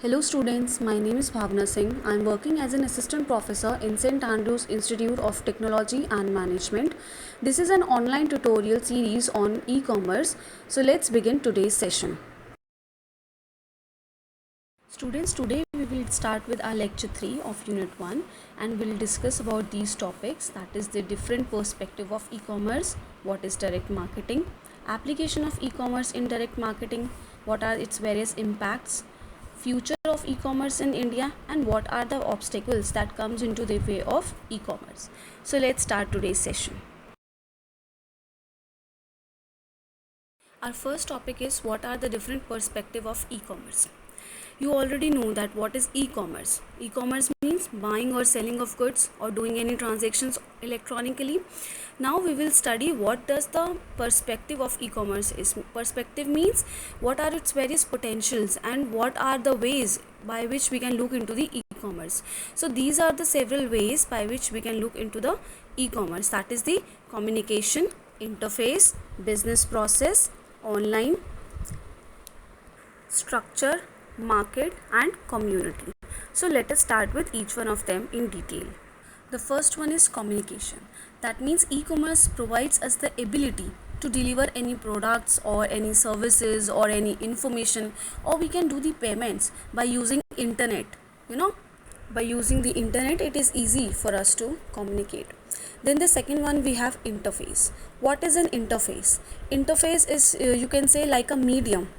Hello students, my name is Bhavna Singh. I am working as an assistant professor in St. Andrews Institute of Technology and Management. This is an online tutorial series on e-commerce. So let's begin today's session. Students, today we will start with our lecture 3 of unit 1 and we'll discuss about these topics, that is the different perspective of e-commerce, what is direct marketing, application of e-commerce in direct marketing, what are its various impacts, future of e-commerce in India, and what are the obstacles that comes into the way of e-commerce. So let's start today's session. Our first topic is what are the different perspective of e-commerce. You already know that what is e-commerce. E-commerce means buying or selling of goods or doing any transactions electronically. Now we will study what does the perspective of e-commerce is. Perspective means what are its various potentials and what are the ways by which we can look into the e-commerce. So these are the several ways by which we can look into the e-commerce. That is the communication, interface, business process, online, structure, market, and community. So let us start with each one of them in detail. The first one is communication. That means e-commerce provides us the ability to deliver any products or any services or any information, or we can do the payments by using internet. By using the internet it is easy for us to communicate. Then the second one, we have interface. What is an interface? Interface is you can say like a medium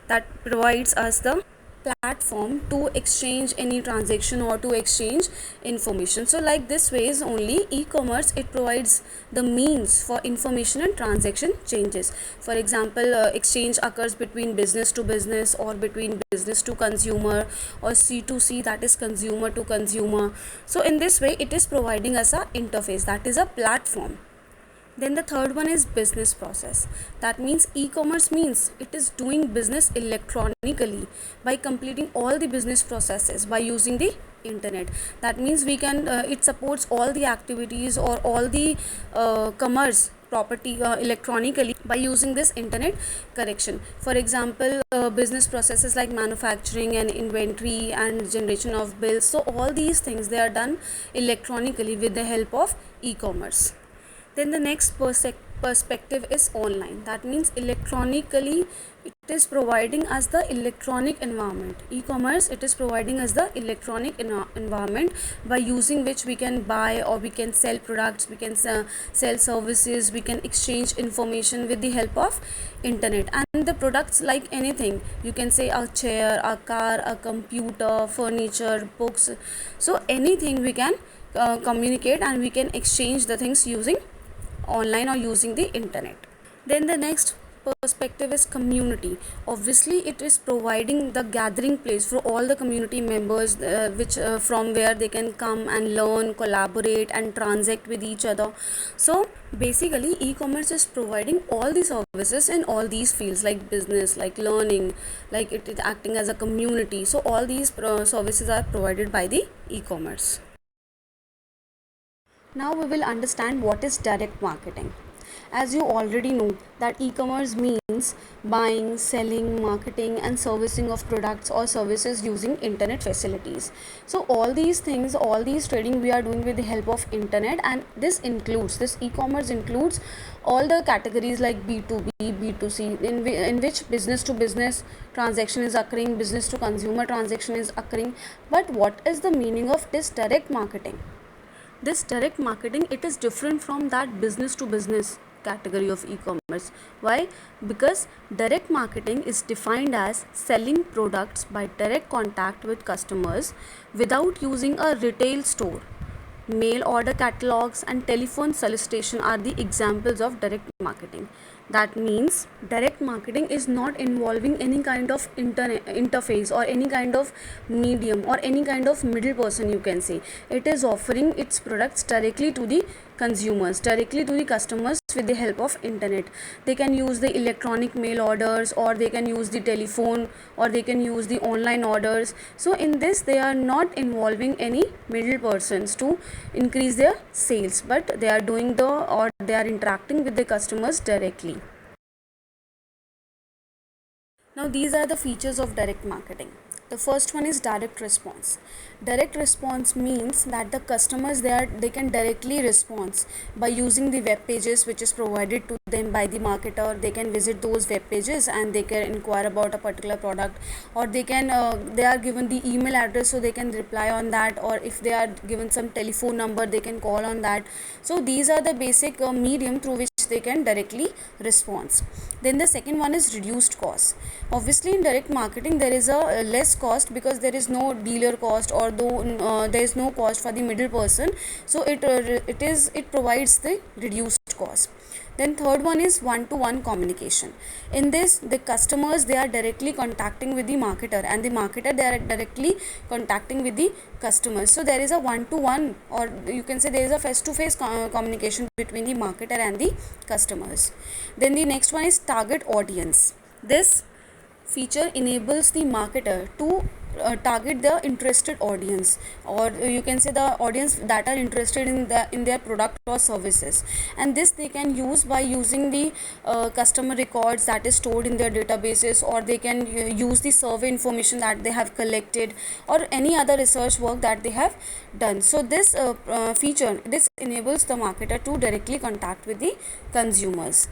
that provides us the platform to exchange any transaction or to exchange information. So like this ways only e-commerce, it provides the means for information and transaction changes. For example, exchange occurs between business to business or between business to consumer or C2C, that is consumer to consumer. So in this way it is providing us a interface, that is a platform. Then the third one is business process. That means e-commerce means it is doing business electronically by completing all the business processes by using the internet. That means we can it supports all the activities or all the commerce property electronically by using this internet correction. For example, business processes like manufacturing and inventory and generation of bills, so all these things they are done electronically with the help of e-commerce. Then the next perspective is online. That means electronically it is providing us the electronic environment. E-commerce, it is providing us the electronic environment by using which we can buy or we can sell products, we can sell services, we can exchange information with the help of internet. And the products like anything, you can say a chair, a car, a computer, furniture, books, so anything we can communicate and we can exchange the things using online or using the internet. Then the next perspective is community. Obviously it is providing the gathering place for all the community members which from where they can come and learn, collaborate and transact with each other. So basically e-commerce is providing all the services in all these fields like business, like learning, like it is acting as a community. So all these services are provided by the e-commerce. Now we will understand what is direct marketing. As you already know that e-commerce means buying, selling, marketing and servicing of products or services using internet facilities. So all these things, all these trading we are doing with the help of internet, and this e-commerce includes all the categories like B2B, B2C, in which business to business transaction is occurring, business to consumer transaction is occurring. But what is the meaning of this direct marketing? This direct marketing, it is different from that business to business category of e-commerce. Why? Because direct marketing is defined as selling products by direct contact with customers without using a retail store. Mail order catalogs and telephone solicitation are the examples of direct marketing. That means direct marketing is not involving any kind of interface or any kind of medium or any kind of middle person, you can say. It is offering its products directly to the consumers, directly to the customers with the help of internet. They can use the electronic mail orders or they can use the telephone or they can use the online orders. So in this they are not involving any middle persons to increase their sales, but they are doing they are interacting with the customers directly. Now these are the features of direct marketing. The first one is direct response. Direct response means that the customers they can directly respond by using the web pages which is provided to them by the marketer. They can visit those web pages and they can inquire about a particular product, or they are given the email address so they can reply on that, or if they are given some telephone number they can call on that. So these are the basic medium through which they can directly respond. Then the second one is reduced cost. Obviously in direct marketing there is a less cost because there is no dealer cost, or though there is no cost for the middle person, so it provides the reduced cost. Then third one is one to one communication. In this, the customers they are directly contacting with the marketer, and the marketer they are directly contacting with the customers. So there is a one to one, or you can say there is a face to face communication between the marketer and the customers. Then the next one is target audience. This feature enables the marketer to target the interested audience, or you can say the audience that are interested in their product or services, and this they can use by using the customer records that is stored in their databases, or they can use the survey information that they have collected, or any other research work that they have done. So this feature this enables the marketer to directly contact with the consumers.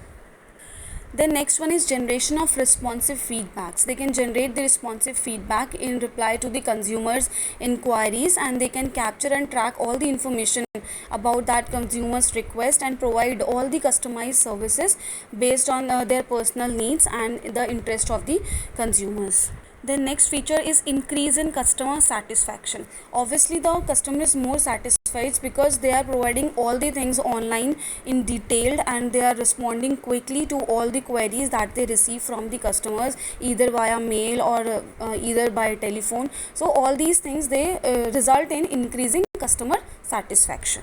The next one is generation of responsive feedbacks. They can generate the responsive feedback in reply to the consumers inquiries, and they can capture and track all the information about that consumer's request and provide all the customized services based on their personal needs and the interest of the consumers. The next feature is increase in customer satisfaction. Obviously the customer is more satisfied because they are providing all the things online in detailed, and they are responding quickly to all the queries that they receive from the customers, either via mail or either by telephone. So all these things they result in increasing customer satisfaction.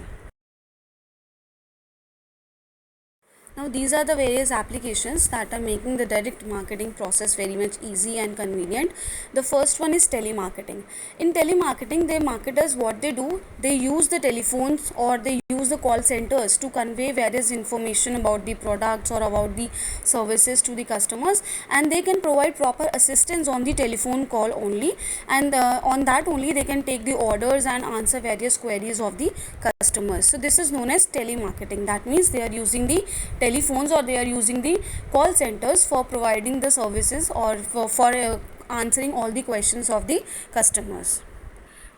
Now these are the various applications that are making the direct marketing process very much easy and convenient. The first one is telemarketing. In telemarketing, the marketers what they do, they use the telephones or they use the call centers to convey various information about the products or about the services to the customers, and they can provide proper assistance on the telephone call only, and on that only they can take the orders and answer various queries of the customers. So this is known as telemarketing. That means they are using the telephones or they are using the call centers for providing the services, or for answering all the questions of the customers.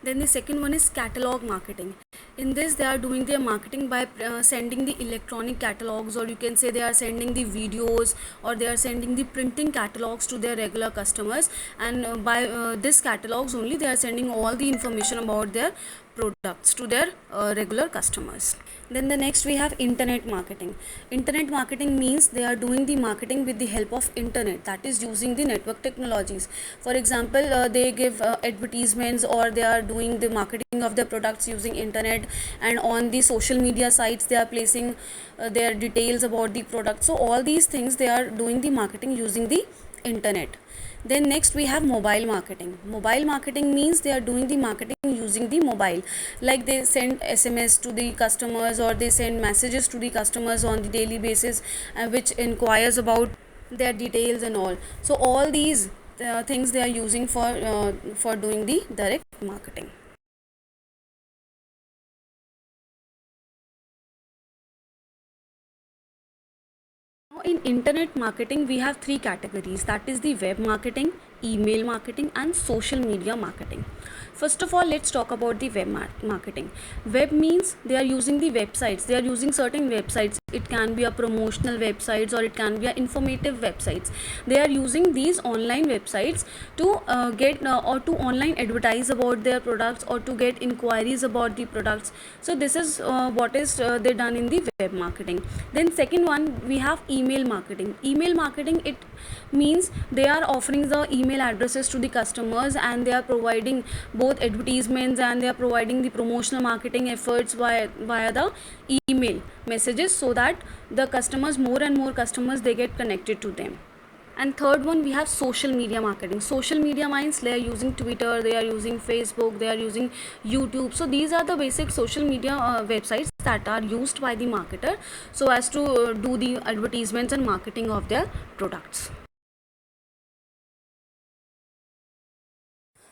Then the second one is catalog marketing. In this they are doing their marketing by sending the electronic catalogs, or you can say they are sending the videos, or they are sending the printing catalogs to their regular customers, and by this catalogs only they are sending all the information about their products to their regular customers. Then the next we have internet marketing. Internet marketing means they are doing the marketing with the help of internet, that is using the network technologies. For example, they give advertisements, or they are doing the marketing of their products using internet, and on the social media sites they are placing their details about the product. So all these things they are doing the marketing using the internet. Then next we have mobile marketing. Mobile marketing means they are doing the marketing using the mobile, like they send SMS to the customers, or they send messages to the customers on the daily basis, which inquires about their details and all. So all these things they are using for doing the direct marketing. Now in internet marketing we have three categories, that is the web marketing, email marketing and social media marketing. First of all, let's talk about the web marketing. Web means they are using the websites, they are using certain websites. It can be a promotional websites, or it can be a informative websites. They are using these online websites to get or to online advertise about their products, or to get inquiries about the products. So this is what is they done in the web marketing. Then second one we have email marketing. Email marketing, it means they are offering the email addresses to the customers, and they are providing both advertisements, and they are providing the promotional marketing efforts via the email messages, so that the customers, more and more customers, they get connected to them. And third one we have social media marketing. Social media means they are using Twitter, they are using Facebook, they are using YouTube. So these are the basic social media websites that are used by the marketer so as to do the advertisements and marketing of their products.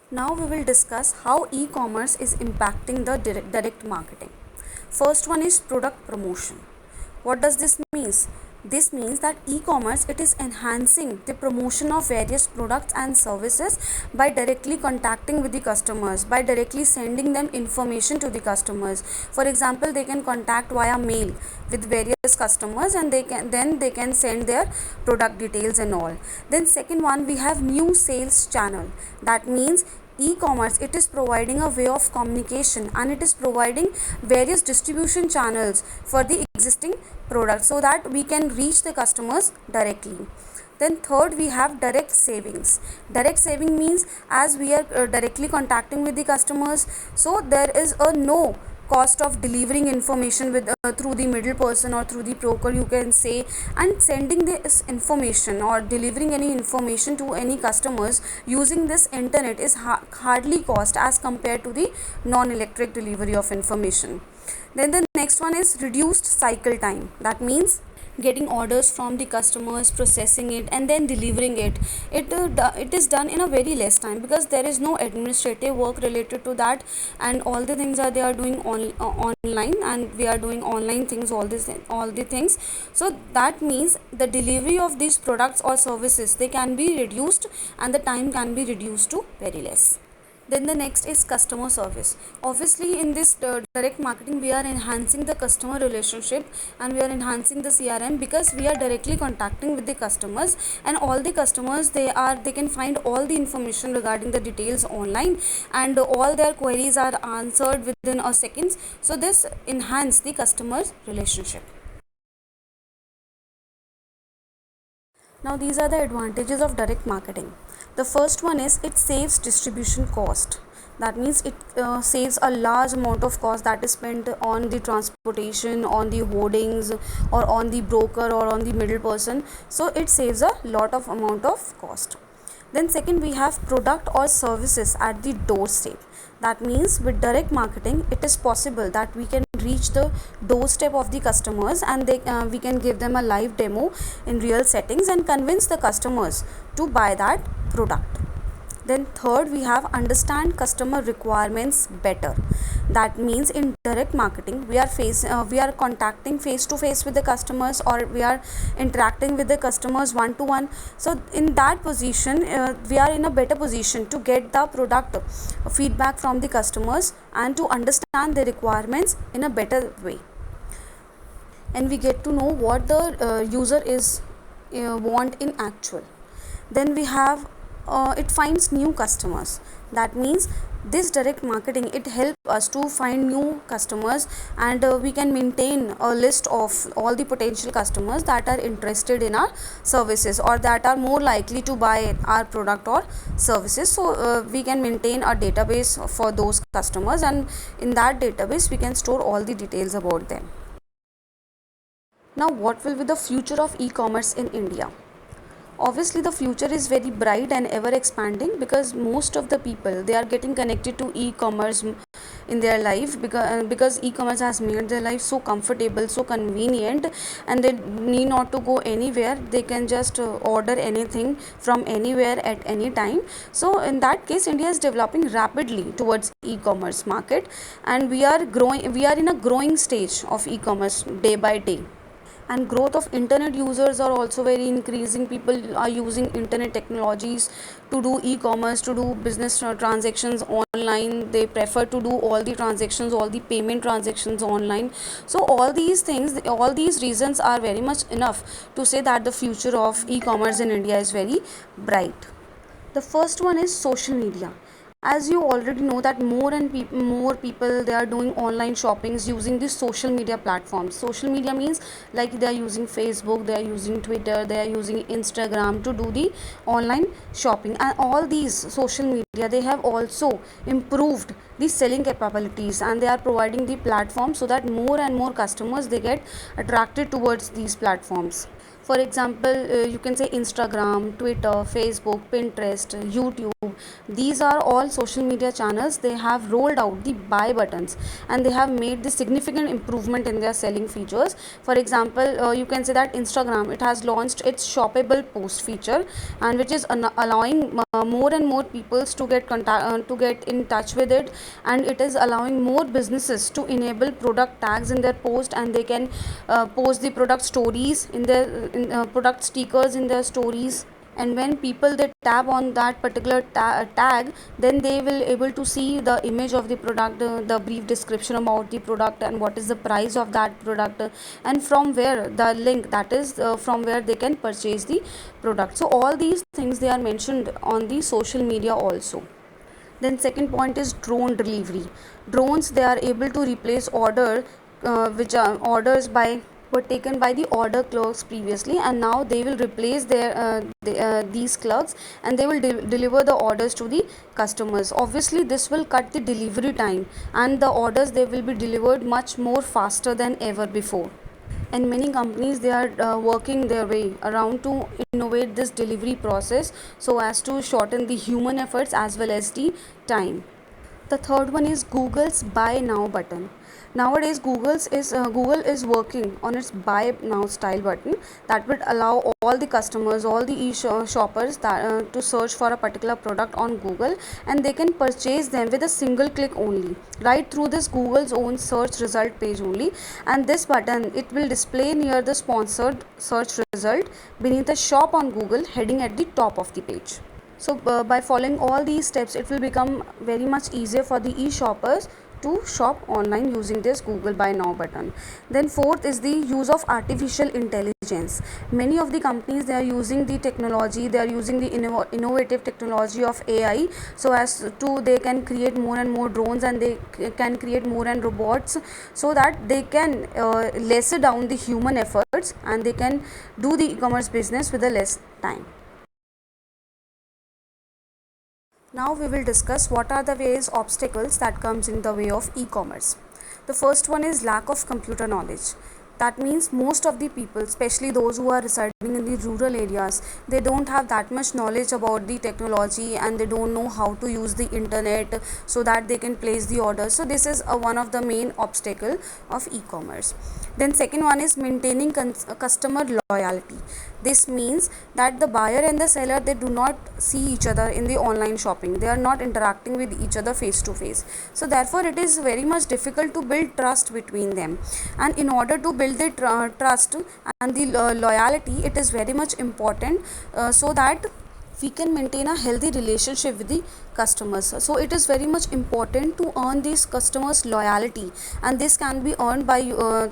Now we will discuss how e-commerce is impacting the direct marketing. First one is product promotion. What does this means? This means that e-commerce, it is enhancing the promotion of various products and services by directly contacting with the customers, by directly sending them information to the customers. For example, they can contact via mail with various customers, and they can send their product details and all. Then second one, we have new sales channel. That means e-commerce, it is providing a way of communication, and it is providing various distribution channels for the existing products so that we can reach the customers directly. Then third, we have direct savings. Direct saving means, as we are directly contacting with the customers, so there is a no cost of delivering information with through the middle person or through the broker, you can say, and sending this information or delivering any information to any customers using this internet is hardly cost as compared to the non-electric delivery of information. Then the next one is reduced cycle time. That means getting orders from the customers, processing it, and then delivering it. It is done in a very less time, because there is no administrative work related to that, and all the things are they are doing online, and we are doing online things, all the things. So that means the delivery of these products or services, they can be reduced, and the time can be reduced to very less. Then the next is customer service. Obviously, in this direct marketing, we are enhancing the customer relationship, and we are enhancing the CRM, because we are directly contacting with the customers, and all the customers, they can find all the information regarding the details online, and all their queries are answered within a seconds. So this enhance the customer relationship. Now these are the advantages of direct marketing. The first one is it saves distribution cost. That means it saves a large amount of cost that is spent on the transportation, on the hoardings, or on the broker, or on the middle person. So it saves a lot of amount of cost. Then second, we have product or services at the doorstep. That means with direct marketing, it is possible that we can reach the doorstep of the customers, and we can give them a live demo in real settings and convince the customers to buy that product. Then third, we have understand customer requirements better. That means in direct marketing, we are contacting face to face with the customers, or we are interacting with the customers one to one. So in that position, we are in a better position to get the product feedback from the customers, and to understand the requirements in a better way, and we get to know what the user is want in actual. Then we have it finds new customers. That means this direct marketing, it helps us to find new customers, and we can maintain a list of all the potential customers that are interested in our services, or that are more likely to buy our product or services. So we can maintain a database for those customers, and in that database we can store all the details about them. Now, what will be the future of e-commerce in India? Obviously, the future is very bright and ever expanding, because most of the people, they are getting connected to e-commerce in their life, because e-commerce has made their life so comfortable, so convenient, and they need not to go anywhere. They can just order anything from anywhere at any time. So in that case, India is developing rapidly towards e-commerce market, and we are in a growing stage of e-commerce day by day. And growth of internet users are also very increasing. People are using internet technologies to do e-commerce, to do business transactions online. They prefer to do all the transactions, all the payment transactions online. So all these things, all these reasons are very much enough to say that the future of e-commerce in India is very bright. The first one is social media. As you already know that more people, they are doing online shoppings using these social media platforms. Social media means, like, they are using Facebook, they are using Twitter, they are using Instagram to do the online shopping. And all these social media, they have also improved the selling capabilities, and they are providing the platform so that more and more customers, they get attracted towards these platforms. For example, you can say Instagram, Twitter, Facebook, Pinterest, YouTube. These are all social media channels. They have rolled out the buy buttons, and they have made the significant improvement in their selling features. For example, you can say that Instagram, it has launched its shoppable post feature, and which is allowing more and more people to get in touch with it, and it is allowing more businesses to enable product tags in their post, and they can post the product stories in their product stickers in their stories. And when people they tap on that particular tag, then they will able to see the image of the product, the brief description about the product, and what is the price of that product, and from where the link, that is from where they can purchase the product. So all these things they are mentioned on the social media also. Then second point is drone delivery. Drones, they are able to replace which are orders by were taken by the order clerks previously, and now they will replace these clerks, and they will deliver the orders to the customers. Obviously this will cut the delivery time, and the orders they will be delivered much more faster than ever before. And many companies they are working their way around to innovate this delivery process, so as to shorten the human efforts as well as the time. The third one is Google's buy now button. Nowadays Google is working on its buy now style button that would allow all the customers, all the shoppers to search for a particular product on Google, and they can purchase them with a single click only, right through this Google's own search result page only. And this button, it will display near the sponsored search result beneath the shop on Google heading at the top of the page. So by following all these steps, it will become very much easier for the e-shoppers to shop online using this Google buy now button. Then fourth is the use of artificial intelligence. Many of the companies they are using the technology, they are using the innovative technology of AI, so as to they can create more and more drones, and they can create more and robots, so that they can lesser down the human efforts, and they can do the e-commerce business with a less time. Now we will discuss what are the various obstacles that comes in the way of e-commerce. The first one is lack of computer knowledge. That means most of the people, especially those who are residing in the rural areas, they don't have that much knowledge about the technology, and they don't know how to use the internet so that they can place the order. So this is one of the main obstacle of e-commerce. Then second one is maintaining customer loyalty. This means that the buyer and the seller, they do not see each other in the online shopping. They are not interacting with each other face to face. So therefore it is very much difficult to build trust between them. And in order to build the trust and the loyalty, it is very much important so that we can maintain a healthy relationship with the customers. So it is very much important to earn these customers loyalty, and this can be earned by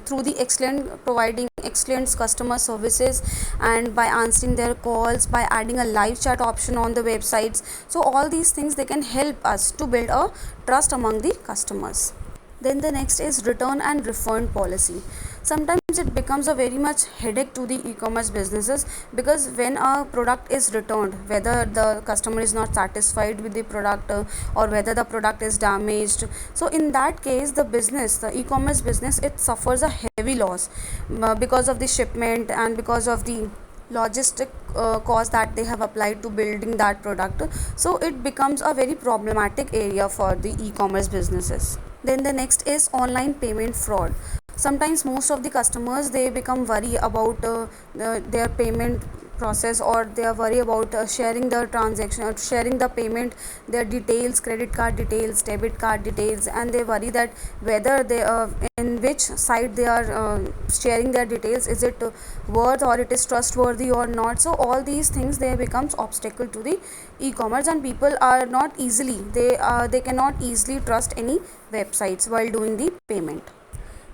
through the providing excellent customer services, and by answering their calls, by adding a live chat option on the websites. So all these things they can help us to build a trust among the customers. Then the next is return and refund policy. Sometimes it becomes a very much headache to the e-commerce businesses, because when a product is returned, whether the customer is not satisfied with the product or whether the product is damaged, so in that case the e-commerce business, it suffers a heavy loss because of the shipment and because of the logistic cost that they have applied to building that product. So it becomes a very problematic area for the e-commerce businesses. Then the next is online payment fraud. Sometimes most of the customers they become worried about their payment process, or they are worried about sharing the transaction or sharing the payment, their details, credit card details, debit card details, and they worry that whether they in which site they are sharing their details, is it worth or it is trustworthy or not. So all these things they becomes obstacle to the e-commerce, and people are not easily they cannot easily trust any websites while doing the payment.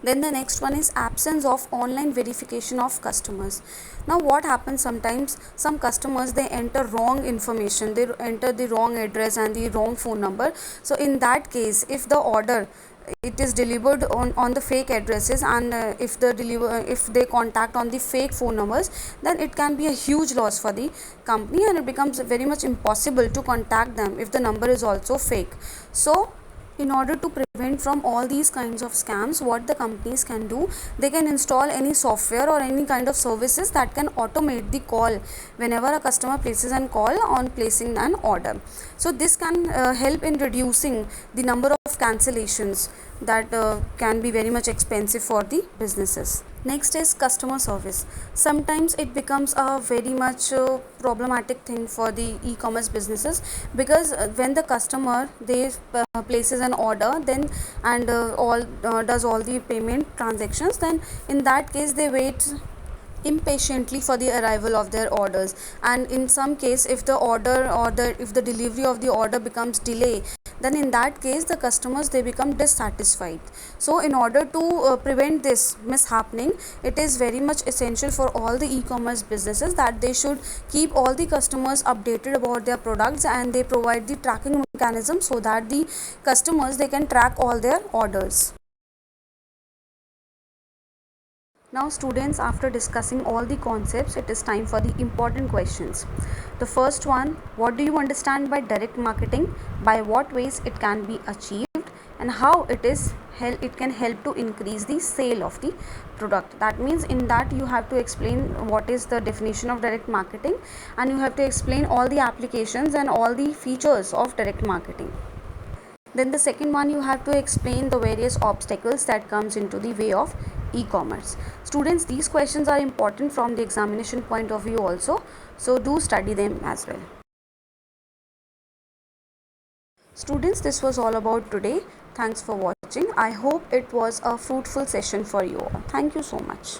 Then the next one is absence of online verification of customers. Now what happens, sometimes some customers they enter wrong information, they enter the wrong address and the wrong phone number. So in that case, if the order it is delivered on the fake addresses, and if they contact on the fake phone numbers, then it can be a huge loss for the company, and it becomes very much impossible to contact them if the number is also fake. So In order to prevent from all these kinds of scams, what the companies can do, they can install any software or any kind of services that can automate the call whenever a customer places an call on placing an order. So this can help in reducing the number of cancellations that can be very much expensive for the businesses. Next is customer service. Sometimes it becomes a very much problematic thing for the e-commerce businesses, because when the customer they places an order, then and all does all the payment transactions, then in that case they wait impatiently for the arrival of their orders, and in some case if the order or if the delivery of the order becomes delay, then in that case the customers they become dissatisfied. So in order to prevent this mishappening, it is very much essential for all the e-commerce businesses that they should keep all the customers updated about their products, and they provide the tracking mechanism so that the customers they can track all their orders. Now students, after discussing all the concepts, it is time for the important questions. The first one, what do you understand by direct marketing? By what ways it can be achieved? And how it can help to increase the sale of the product. That means in that you have to explain what is the definition of direct marketing, and you have to explain all the applications and all the features of direct marketing. Then the second one, you have to explain the various obstacles that comes into the way of e-commerce. Students, these questions are important from the examination point of view also, so do study them as well. Students, this was all about today. Thanks for watching. I hope it was a fruitful session for you all. Thank you so much.